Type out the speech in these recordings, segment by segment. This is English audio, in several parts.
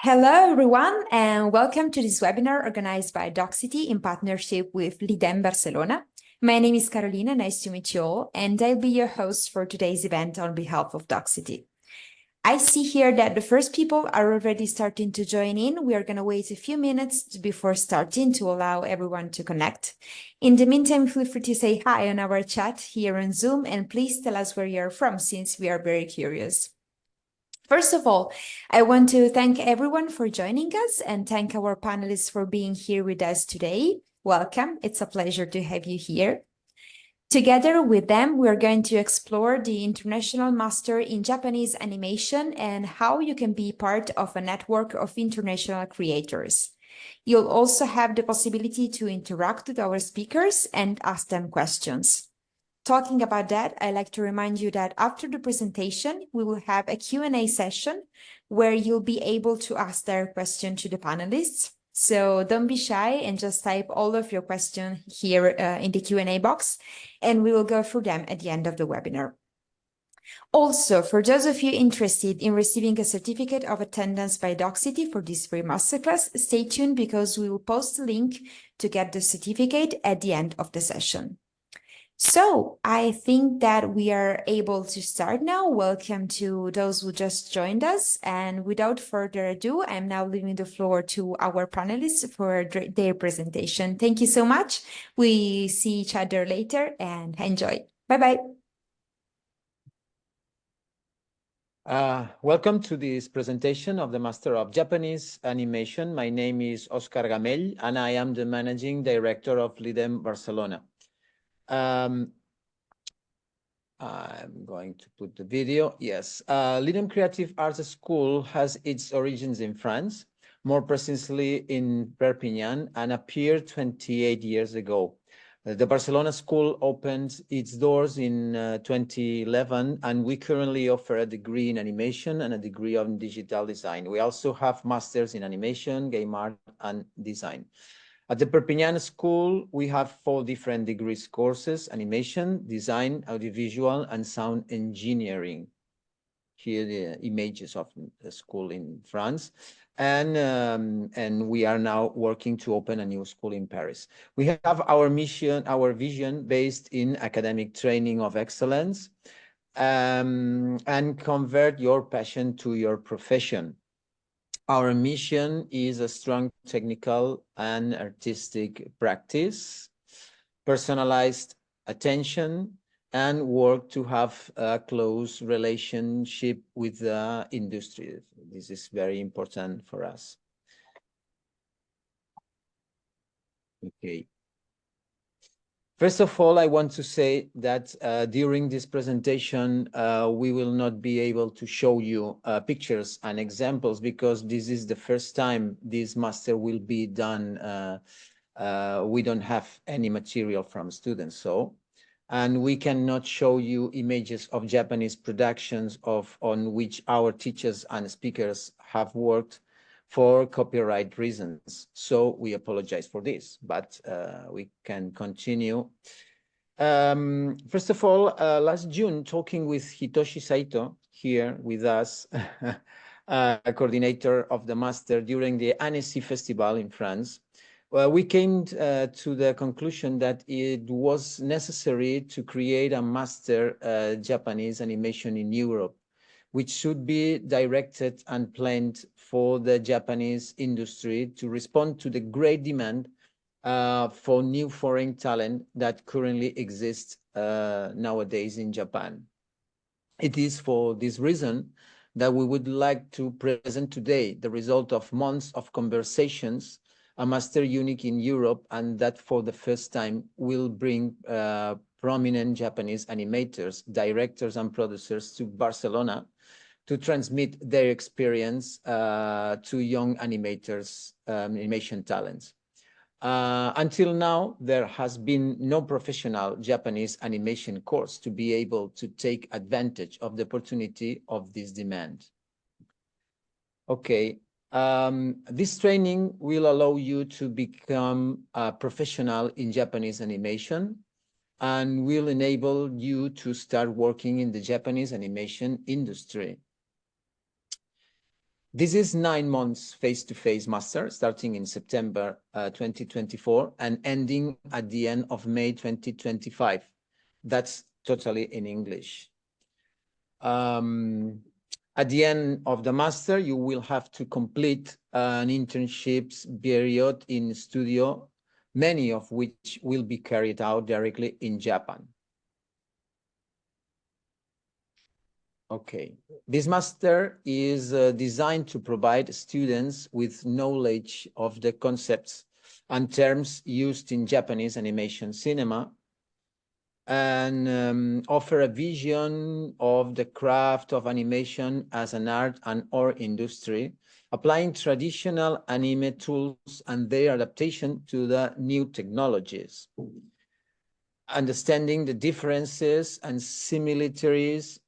Hello, everyone, and welcome to this webinar organized by Docsity in partnership with LIDEM Barcelona. My name is Carolina, nice to meet you all, and I'll be your host for today's event on behalf of Docsity. I see here that the first people are already starting to join in. We are going to wait a few minutes before starting to allow everyone to connect. In the meantime, feel free to say hi on our chat here on Zoom, and please tell us where you're from, since we are very curious. First of all, I want to thank everyone for joining us and thank our panelists for being here with us today. Welcome. It's a pleasure to have you here. Together with them, we're going to explore the International Master in Japanese Animation and how you can be part of a network of international creators. You'll also have the possibility to interact with our speakers and ask them questions. Talking about that, I'd like to remind you that after the presentation, we will have a Q&A session where you'll be able to ask their question to the panelists. So don't be shy and just type all of your questions here in the Q&A box, and we will go through them at the end of the webinar. Also, for those of you interested in receiving a certificate of attendance by Docsity for this free masterclass, stay tuned because we will post a link to get the certificate at the end of the session. So I think that we are able to start now. Welcome to those who just joined us. And without further ado, I'm now leaving the floor to our panelists for their presentation. Thank you so much. We see each other later and enjoy. Bye-bye. Welcome to this presentation of the Master of Japanese Animation. My name is Oscar Gamell, and I am the Managing Director of LIDEM Barcelona. I'm going to put the video. Yes, LIDEM Creative Arts School has its origins in France, more precisely in Perpignan, and appeared 28 years ago. The Barcelona school opened its doors in 2011, and we currently offer a degree in animation and a degree in digital design. We also have masters in animation, game art, and design. At the Perpignan School, we have 4 different degrees courses: animation, design, audiovisual, and sound engineering. Here are the images of the school in France. And we are now working to open a new school in Paris. We have our mission, our vision based in academic training of excellence, and convert your passion to your profession. Our mission is a strong technical and artistic practice, personalized attention, and work to have a close relationship with the industry. This is very important for us. Okay. First of all, I want to say that during this presentation, we will not be able to show you pictures and examples because this is the first time this master will be done. We don't have any material from students, and we cannot show you images of Japanese productions on which our teachers and speakers have worked for copyright reasons. So we apologize for this, but we can continue. First of all, last June, talking with Hitoshi Saito here with us, a coordinator of the master during the Annecy Festival in France, we came to the conclusion that it was necessary to create a master Japanese animation in Europe, which should be directed and planned for the Japanese industry to respond to the great demand for new foreign talent that currently exists nowadays in Japan. It is for this reason that we would like to present today the result of months of conversations, a master unique in Europe, and that for the first time will bring prominent Japanese animators, directors, and producers to Barcelona to transmit their experience to young animators, animation talents. Until now, there has been no professional Japanese animation course to be able to take advantage of the opportunity of this demand. Okay, this training will allow you to become a professional in Japanese animation and will enable you to start working in the Japanese animation industry. This is 9 months face-to-face master starting in September 2024 and ending at the end of May 2025. That's totally in English. At the end of the master, you will have to complete an internships period in studio, many of which will be carried out directly in Japan. Okay, this master is designed to provide students with knowledge of the concepts and terms used in Japanese animation cinema and offer a vision of the craft of animation as an art and or industry, applying traditional anime tools and their adaptation to the new technologies. Understanding the differences and similarities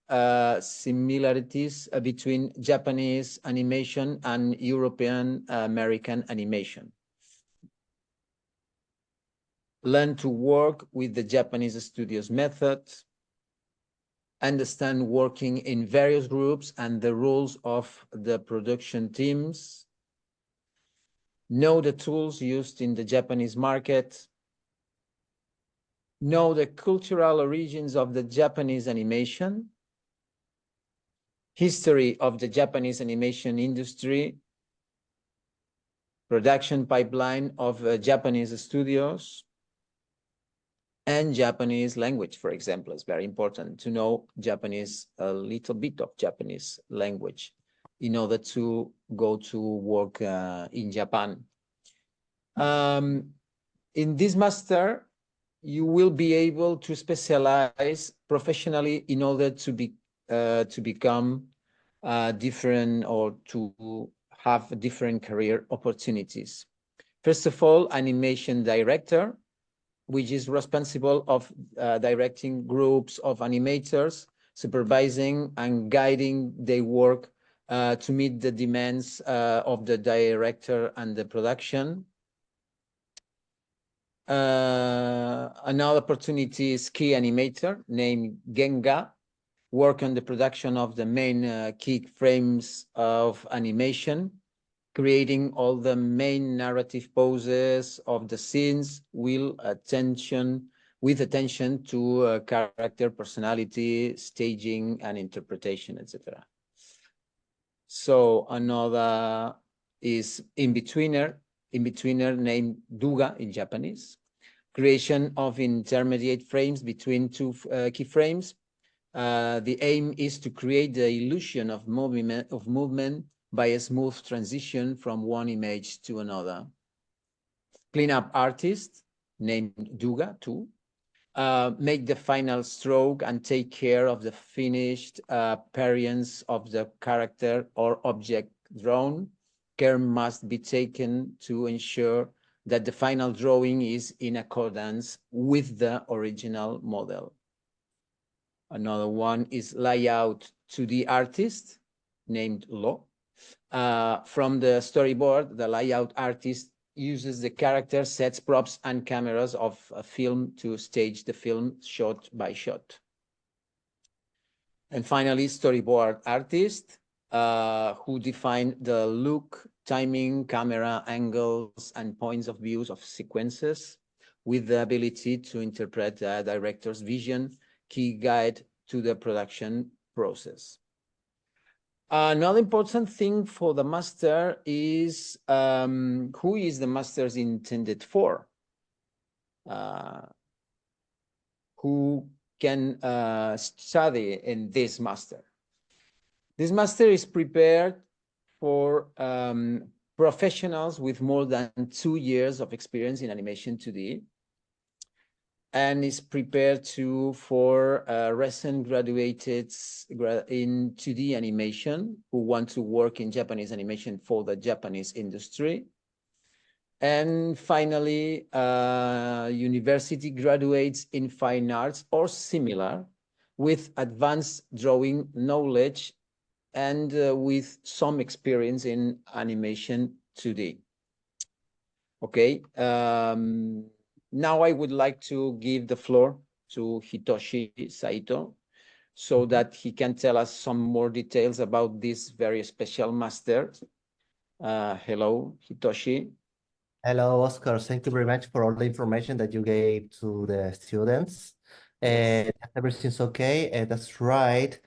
between Japanese animation and European American animation. Learn to work with the Japanese studios method, understand working in various groups and the rules of the production teams, know the tools used in the Japanese market, know the cultural origins of the Japanese animation, history of the Japanese animation industry, production pipeline of Japanese studios, and Japanese language, for example. It's very important to know Japanese, a little bit of Japanese language in order to go to work in Japan. In this master, you will be able to specialize professionally in order to become different or to have different career opportunities. First of all, animation director, which is responsible of directing groups of animators, supervising and guiding their work to meet the demands of the director and the production. Another opportunity is key animator named Genga, work on the production of the main key frames of animation, creating all the main narrative poses of the scenes with attention to character, personality, staging, and interpretation, etc. So another is in-betweener named Duga in Japanese, creation of intermediate frames between two key frames. The aim is to create the illusion of movement by a smooth transition from one image to another. Cleanup artist named Duga too, make the final stroke and take care of the finished appearance of the character or object drawn. Care must be taken to ensure that the final drawing is in accordance with the original model. Another one is layout to the artist named Lo. From the storyboard, the layout artist uses the character, sets, props, and cameras of a film to stage the film shot by shot. And finally, storyboard artist, who define the look, timing, camera angles, and points of views of sequences with the ability to interpret the director's vision, key guide to the production process. Another important thing for the master is who is the master intended for? Who can study in this master? This master is prepared for professionals with more than 2 years of experience in animation 2D, and is prepared for recent graduates in 2D animation who want to work in Japanese animation for the Japanese industry. And finally, university graduates in fine arts or similar with advanced drawing knowledge and with some experience in animation 2D. Okay. Now I would like to give the floor to Hitoshi Saito so that he can tell us some more details about this very special master. Hello, Hitoshi. Hello, Oscar. Thank you very much for all the information that you gave to the students. Yes. Everything's okay. That's right.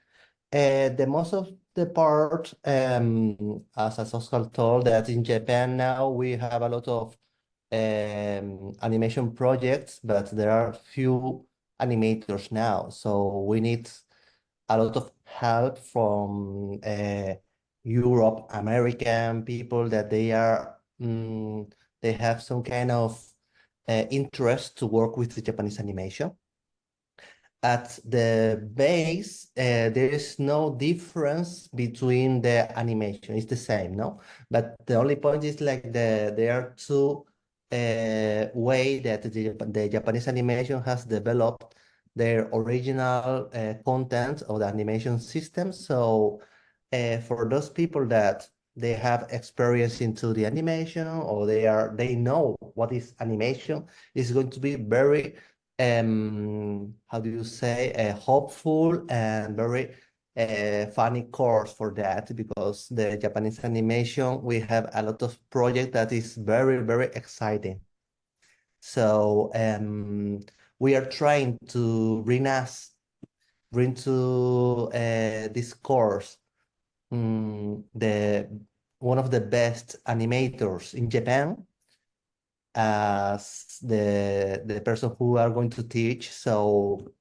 The most of the part, as Oscar told, that in Japan now we have a lot of animation projects, but there are few animators now. So we need a lot of help from Europe, American people that they have some kind of interest to work with the Japanese animation. At the base, there is no difference between the animation. It's the same, no? But the only point is like there are two way that the Japanese animation has developed their original content of the animation system. So for those people that they have experience into the animation or they know what is animation, is going to be very how do you say, hopeful and very funny course for that, because the Japanese animation, we have a lot of project that is very, very exciting. So we are trying to bring to this course one of the best animators in Japan as the person who are going to teach. So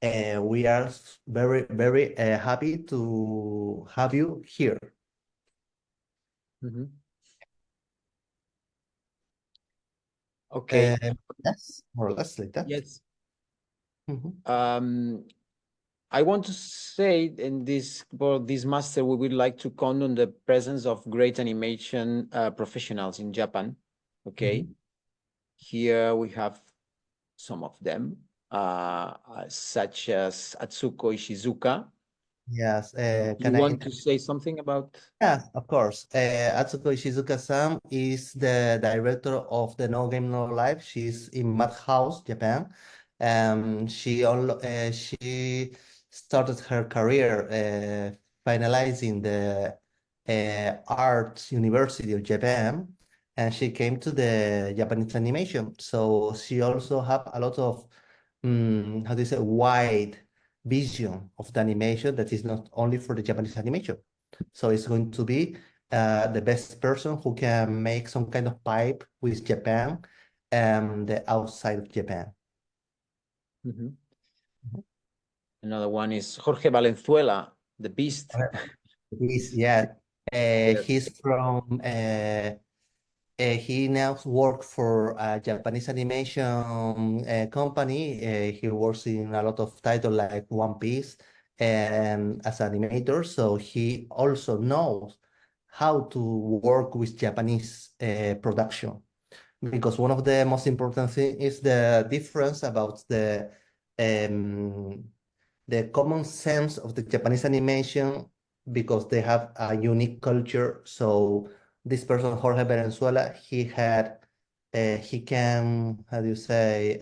we are very, very happy to have you here. Mm-hmm. Okay. Yes, more or less like that. Yes. Mm-hmm. I want to say in this, for this master, we would like to count on the presence of great animation professionals in Japan. Okay. Mm-hmm. Here we have some of them, such as Atsuko Ishizuka. Yes. You want to say something about? Yeah, of course. Atsuko Ishizuka-san is the director of the No Game No Life. She's in Madhouse, Japan. She started her career finalizing the Art University of Japan, and she came to the Japanese animation. So she also have a lot of how do you say, wide vision of the animation that is not only for the Japanese animation. So it's going to be the best person who can make some kind of pipe with Japan and the outside of Japan. Mm-hmm. Another one is Jorge Valenzuela, the Beast. Yeah, Yes. he's from. He now works for a Japanese animation company. He works in a lot of titles like One Piece and as an animator. So he also knows how to work with Japanese production, because one of the most important things is the difference about the common sense of the Japanese animation, because they have a unique culture. So this person, Jorge Valenzuela, he can, how do you say,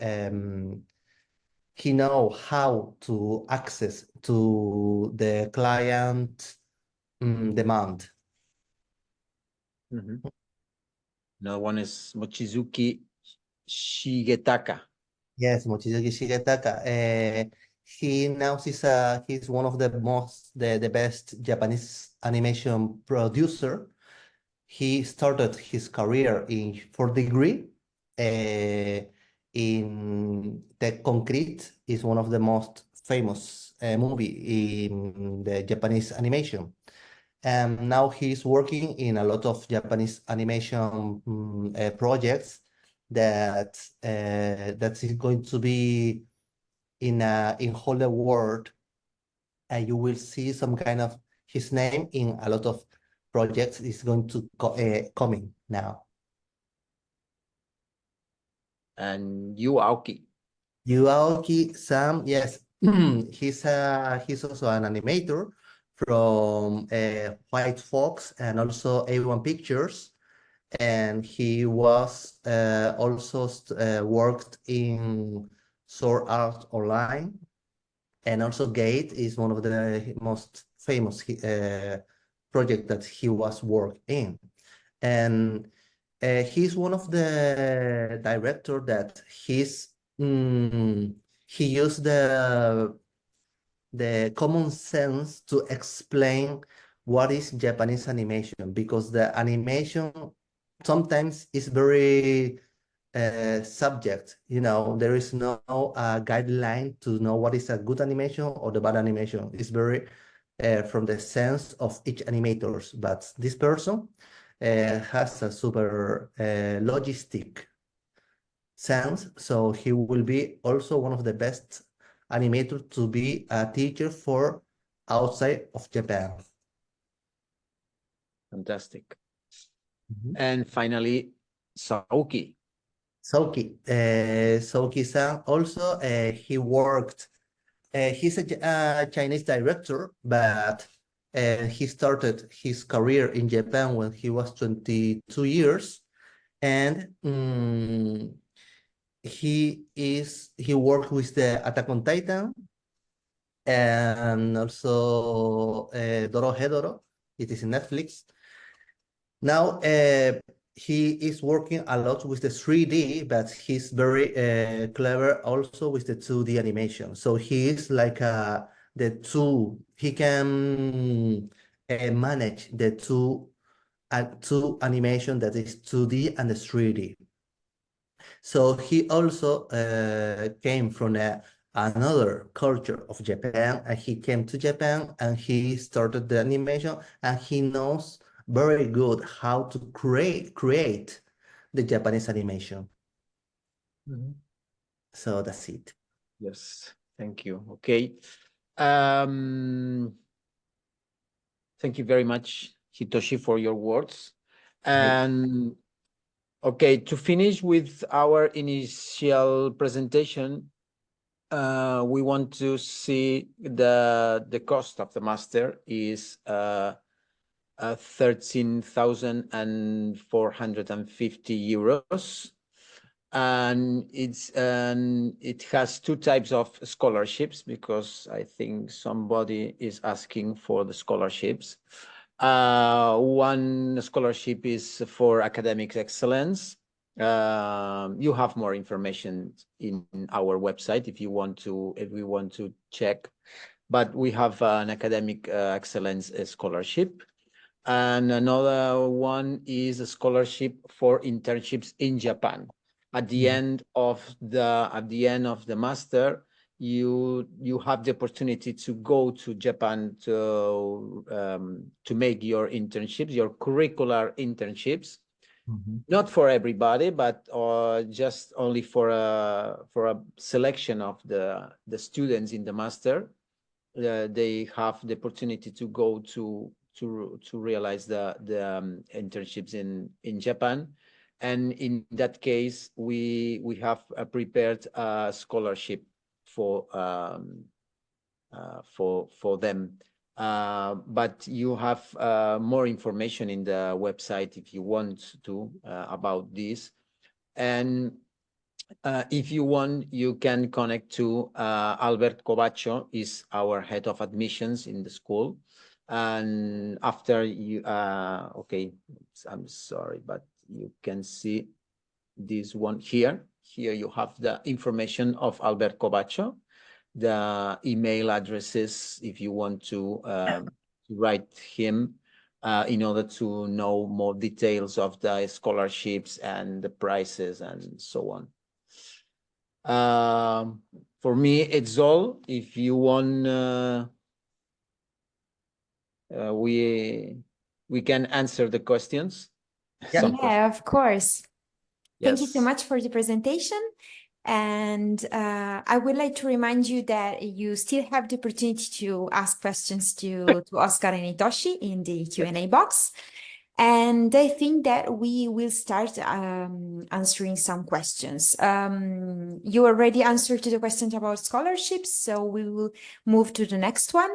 he know how to access to the client demand. Mm-hmm. Another one is Mochizuki Shigetaka. Yes, Mochizuki Shigetaka. He's one of the best Japanese animation producer. He started his career in 4th Degree. In The Concrete is one of the most famous movie in the Japanese animation. And now he's working in a lot of Japanese animation projects that is going to be in whole the world, and you will see some kind of his name in a lot of projects is going to coming now. And Yu Aoki. Yuaoki Sam, yes, he's also an animator from White Fox and also A1 Pictures, and he was also worked in Sword Art Online And also Gate is one of the most famous project that he was worked in. And he's one of the director that he used the common sense to explain what is Japanese animation, because the animation sometimes is very subject. There is no guideline to know what is a good animation or the bad animation. It's very from the sense of each animators. But this person has a super logistic sense, so he will be also one of the best animators to be a teacher for outside of Japan. Fantastic. And finally, Saoki. Soki-san also, he worked, he's a Chinese director, but he started his career in Japan when he was 22 years. And he worked with the Attack on Titan and also Dorohedoro. It is in Netflix. Now he is working a lot with the 3D, but he's very clever also with the 2D animation. So he is like he can manage the two animation, that is 2D and the 3D. So he also came from another culture of Japan, and he came to Japan and he started the animation, and he knows very good how to create the Japanese animation. So that's it. Yes, thank you. Okay. Thank you very much, Hitoshi, for your words. And okay, to finish with our initial presentation, we want to see the cost of the master is 13,450 euros. And it has two types of scholarships, because I think somebody is asking for the scholarships. One scholarship is for academic excellence. You have more information in our website if we want to check. But we have an academic excellence scholarship. And another one is a scholarship for internships in Japan. At the end of the master, you have the opportunity to go to Japan to make your internships, your curricular internships. Not for everybody, but just only for a selection of the students in the master. They have the opportunity to go to realize the internships in Japan. And in that case, we have prepared a scholarship for them. But you have more information in the website if you want to about this. And if you want, you can connect to Albert Covaccio, is our head of admissions in the school. And after you, okay, I'm sorry, but you can see this one here. Here you have the information of Albert Covaccio, the email addresses if you want to write him in order to know more details of the scholarships and the prices and so on. For me, it's all. If you want, we can answer the questions. Yeah, of course. Thank you so Yes. much for the presentation. And I would like to remind you that you still have the opportunity to ask questions to Oscar and Hitoshi in the Q&A box. And I think that we will start answering some questions. You already answered to the question about scholarships, so we will move to the next one.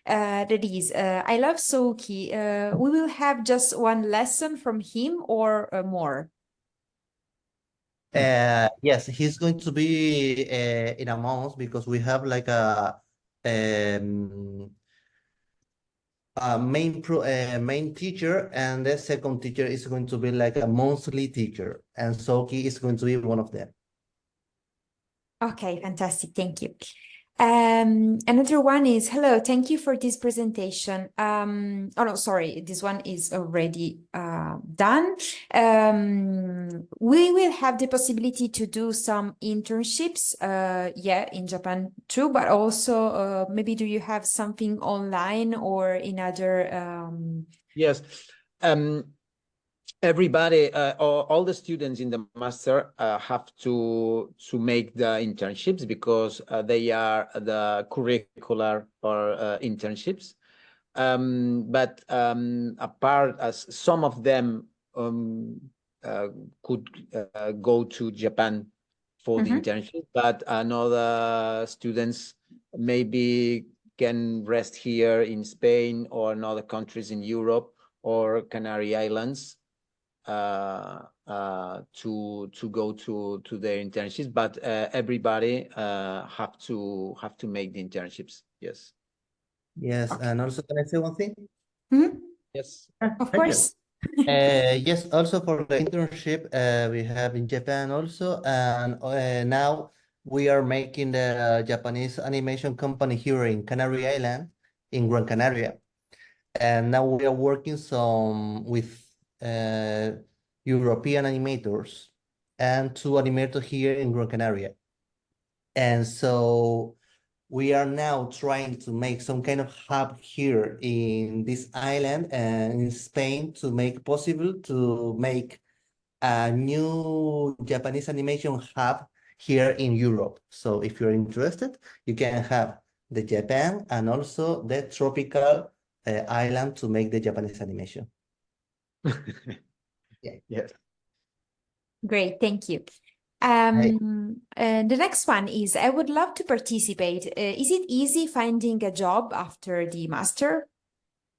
That is, I love Souki. We will have just one lesson from him or more? Yes, he's going to be in a month, because we have like a main teacher, and the second teacher is going to be like a monthly teacher, and Soki is going to be one of them. Okay, fantastic. Thank you. Another one is, hello, thank you for this presentation. Oh no, sorry, this one is already done. We will have the possibility to do some internships, yeah, in Japan too, but also maybe do you have something online or in other Yes. Everybody, all the students in the master have to make the internships because they are the curricular or internships. But apart, as some of them could go to Japan for the internship, but another students maybe can rest here in Spain or in other countries in Europe or Canary Islands to go to their internships, but everybody have to make the internships. Yes. Yes, Okay. and also can I say one thing? Yes. Of course. Yes, also for the internship we have in Japan also, and now we are making the Japanese animation company here in Canary Island, in Gran Canaria, and now we are working some with European animators and two animators here in Gran Canaria, and so we are now trying to make some kind of hub here in this island and in Spain to make possible to make a new Japanese animation hub here in Europe. So if you're interested, you can have the Japan and also the tropical island to make the Japanese animation. Yeah. Yes. Great, thank you. The next one is, I would love to participate. Is it easy finding a job after the master?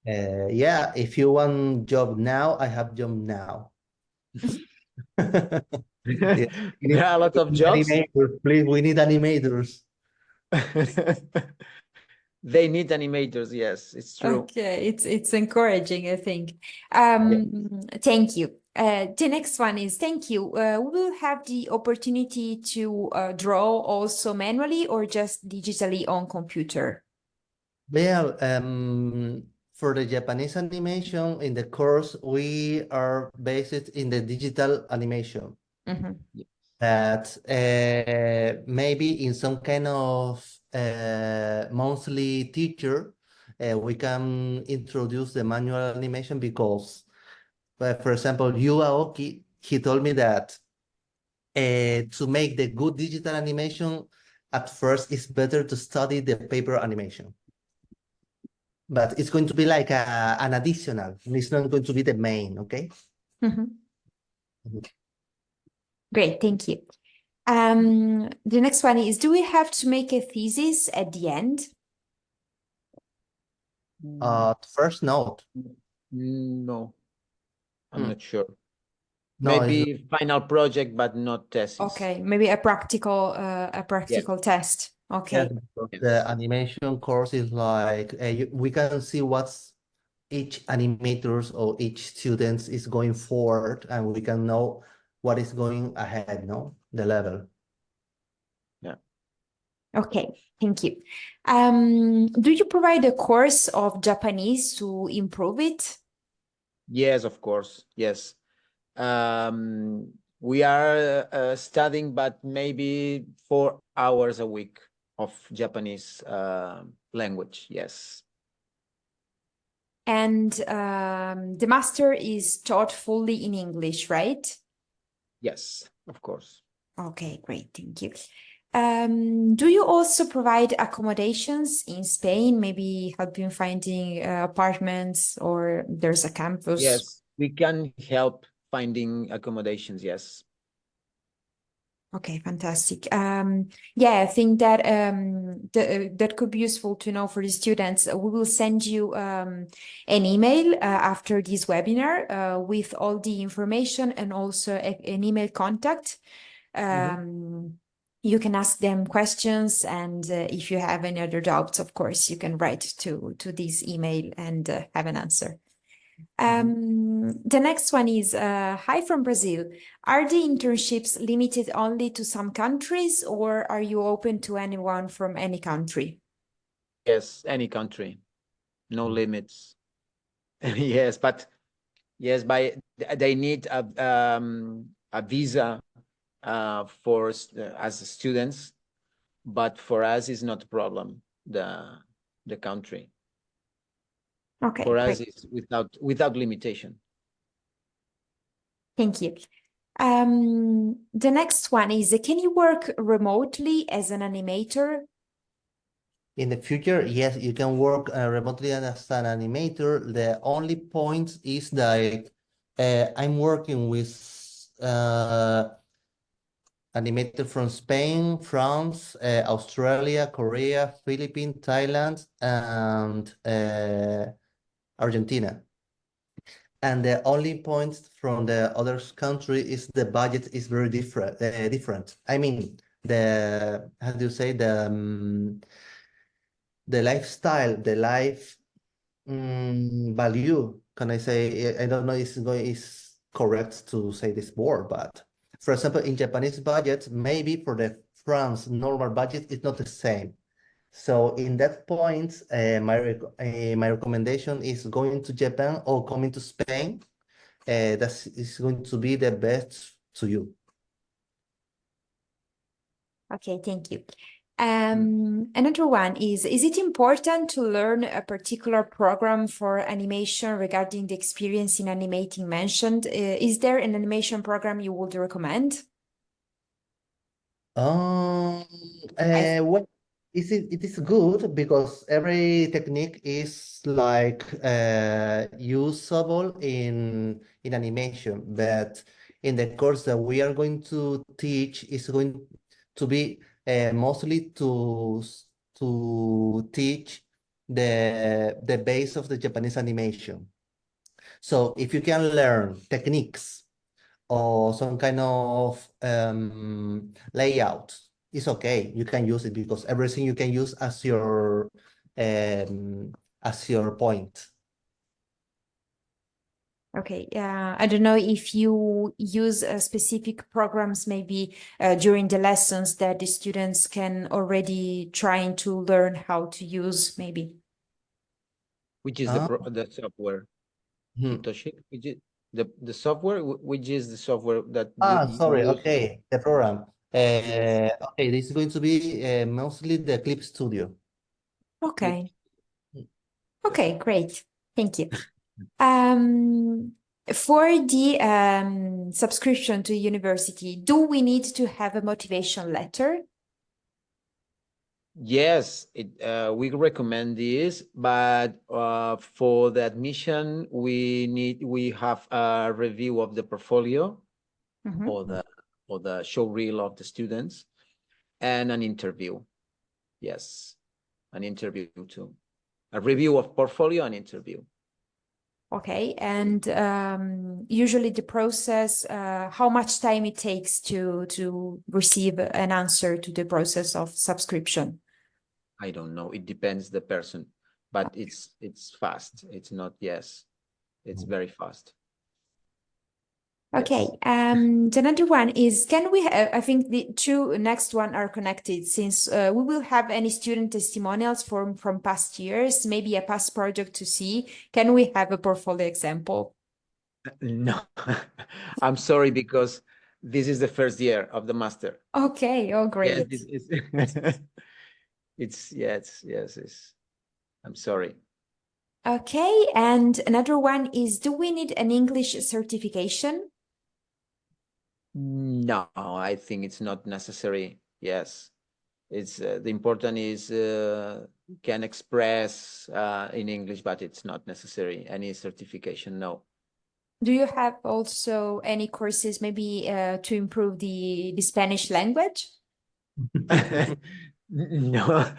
Yeah, if you want job now, I have job now. Yeah, There are a lot of we need jobs. animators, please, we need animators. They need animators. Yes, it's true. Okay, it's encouraging, I think. Thank you. The next one is, thank you. We will have the opportunity to draw also manually or just digitally on computer? Well, for the Japanese animation in the course, we are based in the digital animation. That maybe in some kind of monthly teacher, we can introduce the manual animation because, for example, Yu Aoki, he told me that to make the good digital animation, at first it's better to study the paper animation. But it's going to be like an additional, it's not going to be the main, okay? Great, thank you. The next one is, do we have to make a thesis at the end? First note. No, I'm not sure. No, Maybe final project, but not thesis. Okay, maybe a practical test. Okay. yes, because the animation course is like we can see what's each animators or each students is going forward, and we can know what is going ahead, no? The level. Yeah. Okay, thank you. Do you provide a course of Japanese to improve it? Yes, of course. Yes. We are studying, but maybe 4 hours a week of Japanese language. Yes. And the master is taught fully in English, right? Yes, of course. Okay, great, thank you. Do you also provide accommodations in Spain, maybe helping finding apartments or there's a campus? Yes, we can help finding accommodations. Yes. Okay, fantastic. Yeah, I think that that could be useful to know for the students. We will send you an email after this webinar with all the information and also an email contact. you can ask them questions, and if you have any other doubts, of course, you can write to this email and have an answer. The next one is, hi from Brazil. Are the internships limited only to some countries, or are you open to anyone from any country? Yes, any country, no limits. Yes, but yes, they need a visa for as students, but for us it's not a problem. The country Okay, for us great. is without limitation. Thank you. The next one is, can you work remotely as an animator? In the future, yes, you can work remotely as an animator. The only point is that I'm working with animator from Spain, France, Australia, Korea, Philippines, Thailand, and Argentina. And the only point from the other country is the budget is very different. I mean, how do you say, the lifestyle, the life value, can I say, I don't know if it's correct to say this word, but for example, in Japanese budget, maybe for the France normal budget, it's not the same. So in that point, my recommendation is going to Japan or coming to Spain. That is going to be the best to you. Okay, thank you. Another one is it important to learn a particular program for animation regarding the experience in animating mentioned? Is there an animation program you would recommend? Well, it is good because every technique is like usable in animation, but in the course that we are going to teach is going to be mostly to teach the base of the Japanese animation. So if you can learn techniques or some kind of layout, it's okay. You can use it because everything you can use as your point. Okay, I don't know if you use specific programs maybe during the lessons that the students can already trying to learn how to use maybe. Which is the software, Hitoshi? Which is the software? Which is the software that you Sorry. use? Okay, the program. Yes. Okay, this is going to be mostly the Clip Studio. Okay. Mm. Okay, great. Thank you. For the subscription to university, do we need to have a motivation letter? Yes, we recommend this, but for the admission, we have a review of the portfolio or the show reel of the students and an interview. Yes, an interview too. A review of portfolio and interview. Okay, and usually the process, how much time it takes to receive an answer to the process of subscription? I don't know. It depends the person, but it's fast. It's not, yes, it's very fast. Okay, Yes. the another one is, can we have, I think the two next one are connected, since we will have any student testimonials from past years, maybe a past project to see. Can we have a portfolio example? No, I'm sorry, because this is the first year of the master. Okay, oh Yes, great. yes, I'm sorry. Okay, and another one is, do we need an English certification? No, I think it's not necessary. Yes, it's the important is can express in English, but it's not necessary any certification. No. Do you have also any courses maybe to improve the Spanish language? No,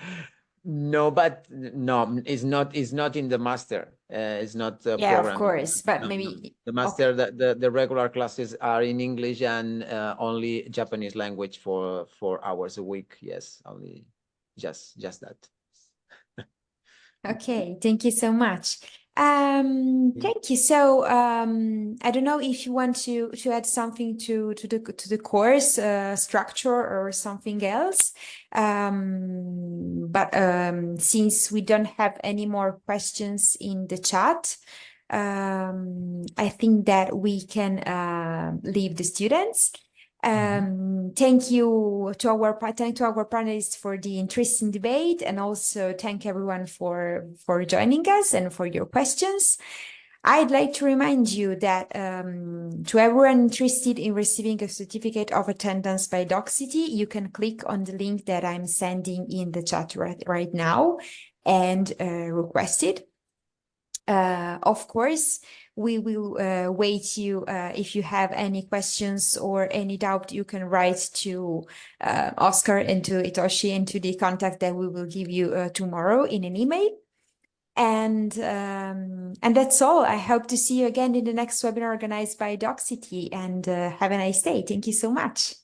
No, but no, it's not in the master. It's not a Yeah, of program. course, but No, no. maybe The okay. master, the regular classes are in English and only Japanese language for 4 hours a week. Yes, only just that. Okay, thank you so much. Thank you. So, I don't know if you want to add something to the course structure or something else. But since we don't have any more questions in the chat, I think that we can leave the students. Thank you to our panelists for the interesting debate, and also thank everyone for joining us and for your questions. I'd like to remind you that to everyone interested in receiving a certificate of attendance by Docsity, you can click on the link that I'm sending in the chat right now and request it. Of course, we will wait you if you have any questions or any doubt, you can write to Oscar and to Itoshi and to the contact that we will give you tomorrow in an email. And that's all. I hope to see you again in the next webinar organized by Docsity, and have a nice day. Thank you so much.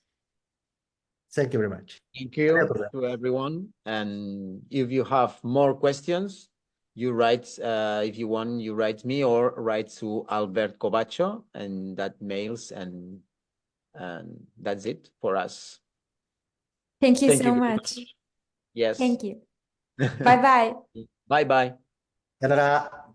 Thank you very much. Thank you to everyone. And if you have more questions, you write, if you want, you write me or write to Albert Covacho, and that mails, and that's it for us. Thank you Thank so you very much. Yes. Thank you. Bye-bye. Bye-bye. さよなら。